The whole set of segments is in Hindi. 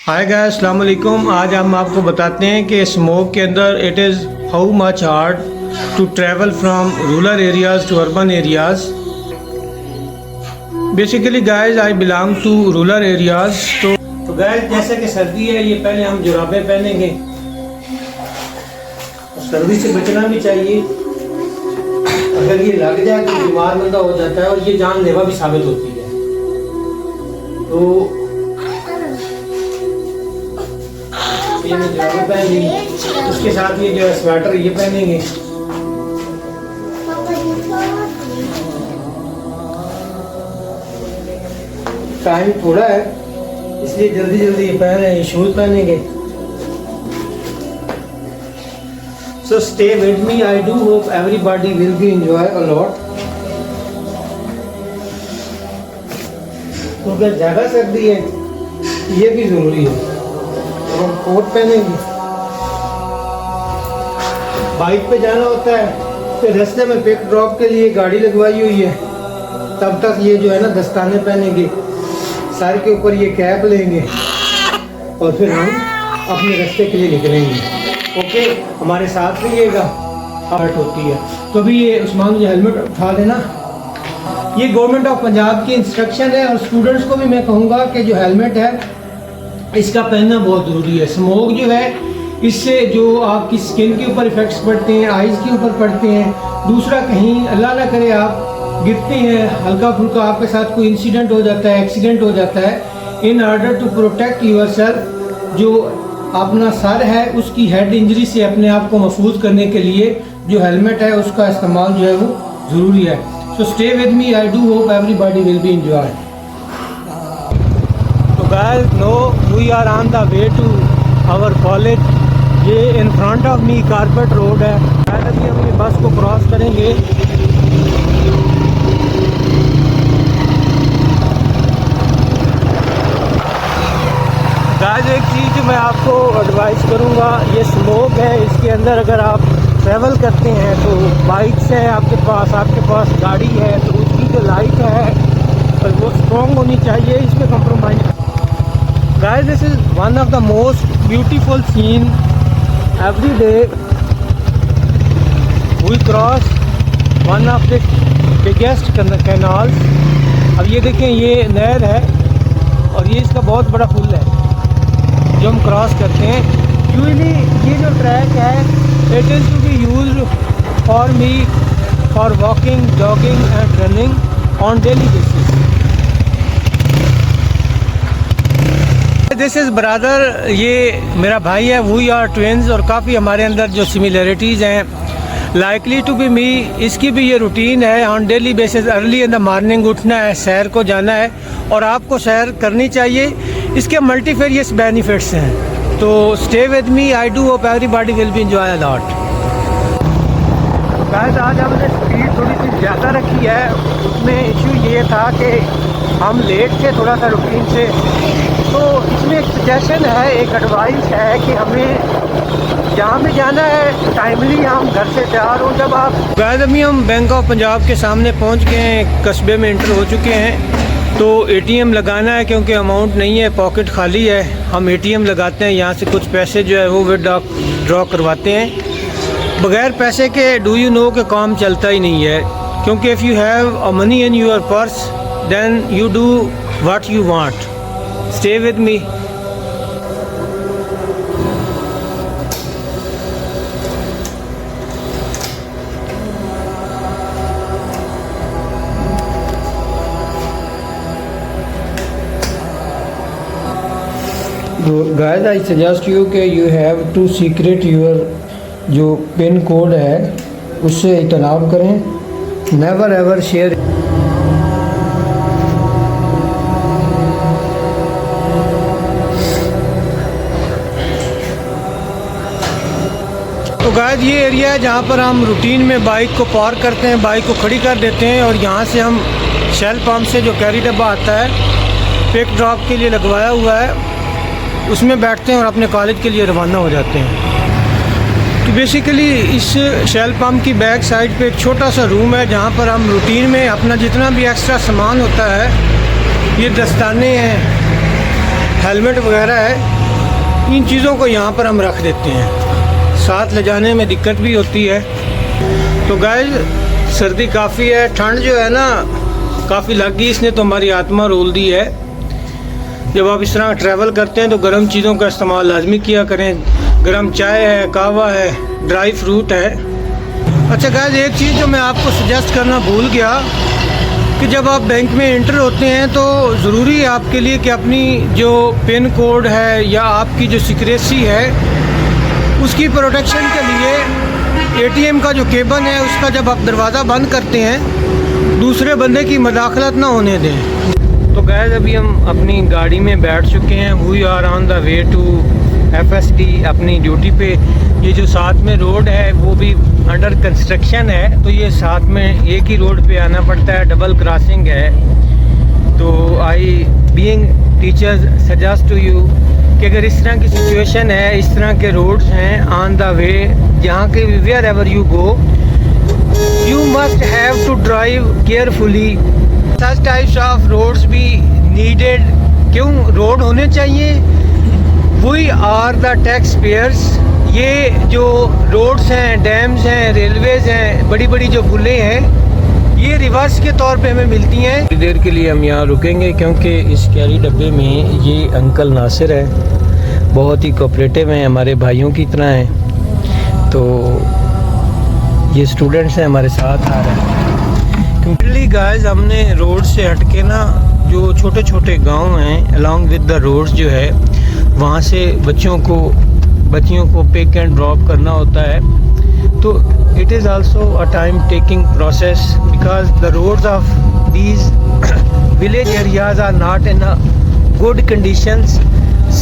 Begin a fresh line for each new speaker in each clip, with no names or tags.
हाय गाइस, अस्सलाम वालेकुम। आज हम आपको बताते हैं कि स्मोक के अंदर it is how much hard to travel from rural areas to urban areas. Basically guys I belong to rural areas. तो गाइस जैसे कि सर्दी है, ये पहले हम जुराबें पहनेंगे। सर्दी से बचना भी चाहिए, अगर ये लग जाए तो बीमार बंदा हो जाता है और ये जानलेवा भी साबित होती है। तो ये मैं जुराबें पहन ली, उसके साथ ये जो है स्वेटर ये पहनेंगे। टाइम थोड़ा है इसलिए जल्दी जल्दी ये पहन रहे हैं। शूज पहनेंगे। So stay with me. I do hope everybody will be enjoy a lot. तो अगर ज़्यादा सर्दी है ये भी ज़रूरी है। हम कोट पहनेंगे। बाइक पे जाना होता है तो रास्ते में पिक ड्रॉप के लिए गाड़ी लगवाई हुई है। तब तक ये जो है ना दस्ताने पहनेंगे, सर के ऊपर ये कैप लेंगे और फिर हम अपने रास्ते के लिए निकलेंगे। ओके, हमारे साथ रहिएगा। हर्ट होती है तो भी ये उस्मान मुझे हेलमेट उठा देना। ये गवर्नमेंट ऑफ पंजाब की इंस्ट्रक्शन है और स्टूडेंट्स को भी मैं कहूँगा कि जो हेलमेट है इसका पहनना बहुत ज़रूरी है। स्मोक जो है इससे जो आपकी स्किन के ऊपर इफेक्ट्स पड़ते हैं, आइज़ के ऊपर पड़ते हैं। दूसरा, कहीं अल्लाह ना करे आप गिरते हैं, हल्का फुल्का आपके साथ कोई इंसिडेंट हो जाता है, एक्सीडेंट हो जाता है। In order to protect yourself, जो अपना सर है उसकी हेड इंजरी से अपने आप को महफूज करने के लिए जो हेलमेट है उसका इस्तेमाल जो है वो ज़रूरी है। So stay with me. I do hope everybody will be enjoy. तो guys know we are on the way to our college. ये in front of me carpet road है। अभी हम ये बस को क्रॉस करेंगे। गाइस एक चीज़ मैं आपको एडवाइस करूंगा, ये स्मोक है, इसके अंदर अगर आप ट्रैवल करते हैं तो बाइक्स है आपके पास गाड़ी है तो उसकी जो लाइट है वो स्ट्रॉन्ग होनी चाहिए, इसमें compromise. Guys this is one of the most beautiful scene every day. We cross one of the biggest canals. अब ये देखें, ये नहर है और ये इसका बहुत बड़ा पुल है जो हम क्रॉस करते हैं। यूजली ये जो ट्रैक है it is to be used for me for walking, jogging and running on daily basis. This is brother, ये मेरा भाई है। वी आर ट्विन्स और काफ़ी हमारे अंदर जो सिमिलरिटीज़ हैं लाइकली टू बी मी। इसकी भी ये रूटीन है, on daily basis early in the morning उठना है, सैर को जाना है और आपको सैर करनी चाहिए। इसके मल्टीफेरियस बेनिफिट्स हैं। तो stay with me. I do hope everybody will be enjoy a lot. Guys आज हमने स्पीड थोड़ी सी ज़्यादा रखी है। उसमें इशू ये था कि हम लेट थे थोड़ा सा रूटीन से। तो इसमें एक सजेशन है, एक एडवाइस है कि हमें जहाँ भी जाना है टाइमली हम घर से तैयार हो। जब आप गाइस अभी हम बैंक ऑफ पंजाब के सामने पहुँच गए हैं, कस्बे में इंटर हो चुके हैं। तो एटीएम लगाना है क्योंकि अमाउंट नहीं है, पॉकेट खाली है। हम एटीएम लगाते हैं, यहाँ से कुछ पैसे जो है वो विड्रॉ करवाते हैं। बगैर पैसे के डू यू नो के काम चलता ही नहीं है, क्योंकि if you have a money in your purse then you do what you want. Stay with me. Guys I suggest you कि you have to secret your जो पिन कोड है उससे इतनाब करें। Never ever share. तो गाइस ये एरिया है जहाँ पर हम रूटीन में बाइक को पार्क करते हैं, बाइक को खड़ी कर देते हैं और यहाँ से हम शेल पंप से जो कैरी डब्बा आता है पिक ड्रॉप के लिए लगवाया हुआ है उसमें बैठते हैं और अपने कॉलेज के लिए रवाना हो जाते हैं। तो बेसिकली इस शेल पंप की बैक साइड पे एक छोटा सा रूम है जहाँ पर हम रूटीन में अपना जितना भी एक्स्ट्रा सामान होता है, ये दस्ताने हैं, हेलमेट वगैरह है, इन चीज़ों को यहाँ पर हम रख देते हैं, साथ ले जाने में दिक्कत भी होती है। तो गाइस सर्दी काफ़ी है, ठंड जो है ना काफ़ी लग गई, इसने तो हमारी आत्मा रोल दी है। जब आप इस तरह ट्रैवल करते हैं तो गर्म चीज़ों का इस्तेमाल लाजमी किया करें, गर्म चाय है, कहवा है, ड्राई फ्रूट है। अच्छा गाइस एक चीज़ जो मैं आपको सजेस्ट करना भूल गया कि जब आप बैंक में एंटर होते हैं तो ज़रूरी है आपके लिए कि अपनी जो पिन कोड है या आपकी जो सिक्रेसी है उसकी प्रोटेक्शन के लिए एटीएम का जो केबल है उसका जब आप दरवाज़ा बंद करते हैं दूसरे बंदे की मदाखलत ना होने दें। तो गाइस अभी हम अपनी गाड़ी में बैठ चुके हैं, we are on the way to FSD अपनी ड्यूटी पे। ये जो साथ में रोड है वो भी अंडर कंस्ट्रक्शन है, तो ये साथ में एक ही रोड पे आना पड़ता है, डबल क्रॉसिंग है। तो I being teachers suggest to you कि अगर इस तरह की सिचुएशन है, इस तरह के रोड्स हैं ऑन द वे, जहाँ के wherever you go you must have to drive carefully. Such types of roads भी नीडेड, क्यों रोड होने चाहिए, we are the tax payers. ये जो रोड्स हैं, डैम्स हैं, रेलवेज़ हैं, बड़ी बड़ी जो पुलें हैं, ये रिवर्स के तौर पे हमें मिलती हैं। थोड़ी देर के लिए हम यहाँ रुकेंगे क्योंकि इस कैरी डब्बे में ये अंकल नासिर है, बहुत ही कोऑपरेटिव हैं, हमारे भाइयों की तरह हैं। तो ये स्टूडेंट्स हैं हमारे साथ आ रहे हैं। क्योंकि गाइस हमने रोड से हट के ना जो छोटे छोटे गांव हैं अलॉन्ग विद द रोड्स जो है वहाँ से बच्चियों को पिक एंड ड्रॉप करना होता है। तो it is also a time taking process because the roads of these village areas are not in a good conditions,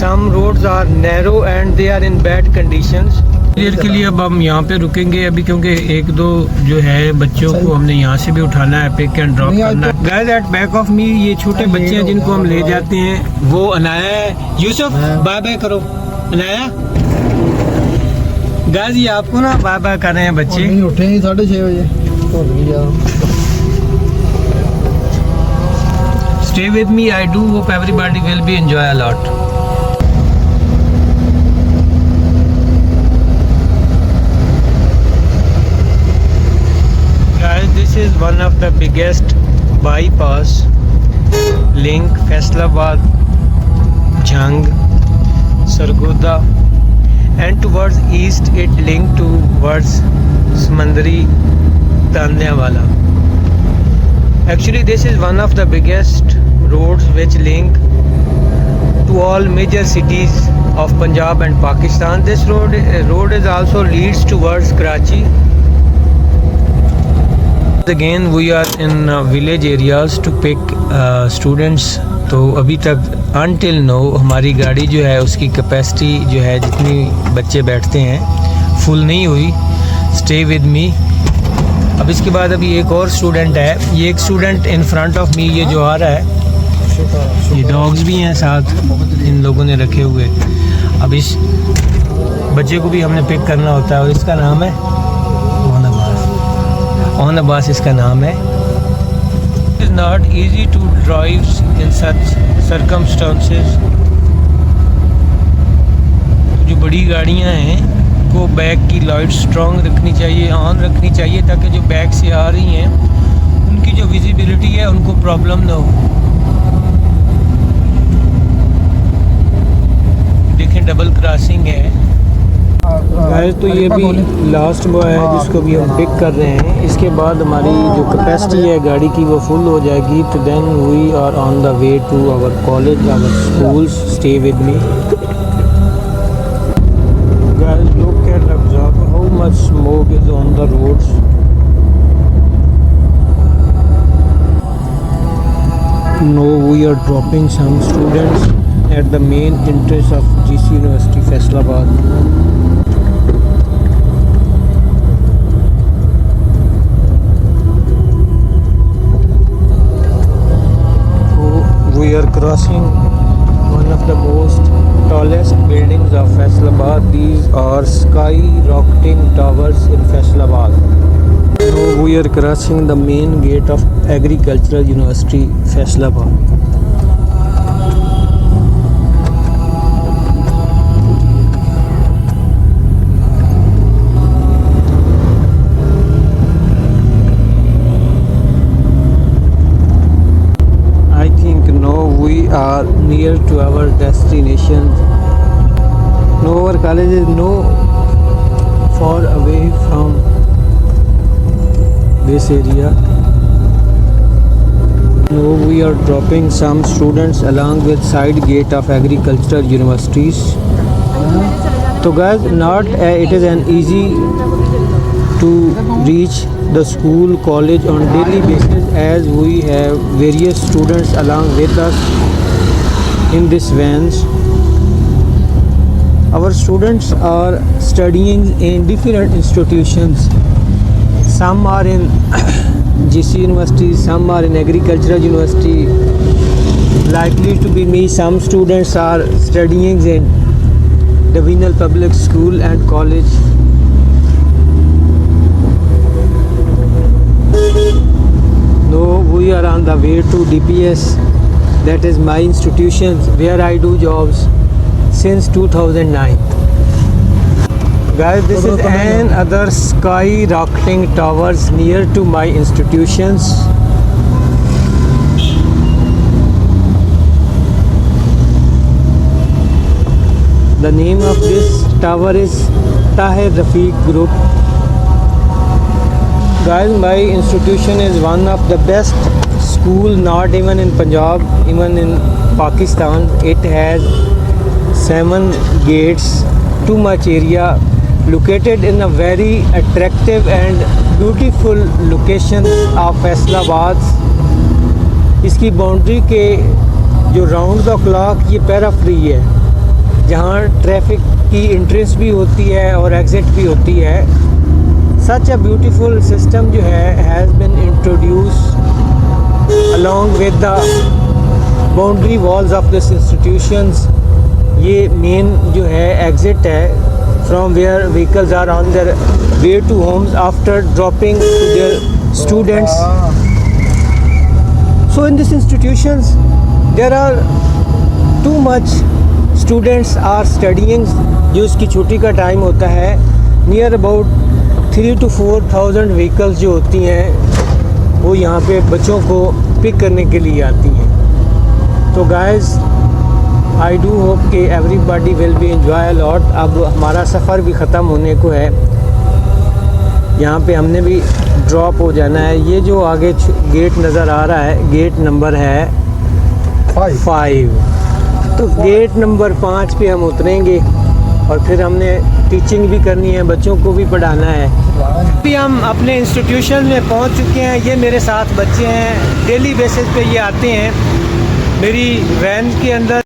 some roads are narrow and they are in bad conditions. देर के लिए अब हम यहाँ पे रुकेंगे अभी, क्योंकि एक दो जो है बच्चों को हमने यहाँ से भी उठाना है, पिक एंड ड्रॉप करना है। Guys at back of me ये छोटे बच्चे हैं जिनको हम ले जाते हैं, वो अनाया है। यूसुफ बाय बाय करो, अनाया। गाइस ये आपको ना बाय बाय कर रहे हैं बच्चे।
उठेंगे 6:30 बजे।
Stay with me, I do hope everybody will be enjoy a lot. This is one of the biggest bypass link Faisalabad, Jhang, Sargodha, and towards east it linked towards Samandari, Tandiawala. Actually this is one of the biggest roads which link to all major cities of Punjab and Pakistan. This road is also leads towards Karachi. Again we are in village areas to pick students. तो अभी तक until now हमारी गाड़ी जो है उसकी कैपेसिटी जो है जितनी बच्चे बैठते हैं फुल नहीं हुई। स्टे विद मी। अब इसके बाद अभी एक और स्टूडेंट है, ये एक student in front of me ये जो आ रहा है, ये डॉग्स भी हैं साथ इन लोगों ने रखे हुए। अब इस बच्चे को भी हमने पिक करना होता है और इसका नाम है ऑन अब्बास इसका नाम है। It is not easy to drive in such circumstances. जो बड़ी गाड़ियां हैं को बैक की लाइट स्ट्रॉन्ग रखनी चाहिए, ऑन रखनी चाहिए, ताकि जो बैक से आ रही हैं उनकी जो विजिबिलिटी है उनको प्रॉब्लम ना हो। देखें डबल क्रॉसिंग है गाइस। तो ये भी लास्ट बॉय है जिसको भी हम पिक कर रहे हैं। इसके बाद हमारी जो कैपेसिटी है गाड़ी की वो फुल हो जाएगी। तो then we are on the way to our college, our schools. Stay with me guys. Look at observe how much smoke is on the roads. No we are dropping some students at the main entrance of GC University Faisalabad. We are crossing one of the most tallest buildings of Faisalabad. These are skyrocketing towers in Faisalabad. Now we are crossing the main gate of Agricultural University Faisalabad. are near to our destination. No, our college is no far away from this area. Now we are dropping some students along with side gate of agricultural universities. So guys, not it is an easy to reach the school college on daily basis, as we have various students along with us in this vans. Our students are studying in different institutions. Some are in GC University, some are in Agricultural University. Likely to be me, some students are studying in Divinal Public School and College. No, we are on the way to DPS, that is my institution where I do jobs since 2009. Guys, this is another skyrocketing towers near to my institutions. The name of this tower is Tahir Rafiq Group. Guys, my institution is one of the best school, not even in Punjab, even in Pakistan. It has 7 gates, too much area, located in a very attractive and beautiful location of Faisalabad. इसकी बाउंड्री के जो राउंड द क्लॉक ये पैरा फ्री है, जहाँ ट्रैफिक की एंट्रेंस भी होती है और एग्ज़िट भी होती है. सच अ ब्यूटीफुल सिस्टम जो है has been introduce along with the boundary walls of this institutions. ये मेन जो है एग्ज़िट है from where vehicles are on their way to homes after dropping to their students. So in these institutions there are too much students are studying. जो इसकी छुट्टी का टाइम होता है, नियर अबाउट 3,000 to 4,000 व्हीकल्स जो होती हैं वो यहाँ पे बच्चों को पिक करने के लिए आती हैं. तो गाइस, आई डू होप कि everybody will be enjoy a lot. अब हमारा सफ़र भी ख़त्म होने को है, यहाँ पे हमने भी ड्रॉप हो जाना है. ये जो आगे गेट नज़र आ रहा है, गेट नंबर है 5. तो गेट नंबर 5 पे हम उतरेंगे और फिर हमने टीचिंग भी करनी है, बच्चों को भी पढ़ाना है. अभी हम अपने इंस्टीट्यूशन में पहुँच चुके हैं. ये मेरे साथ बच्चे हैं, डेली बेसिस पे ये आते हैं मेरी वैन के अंदर.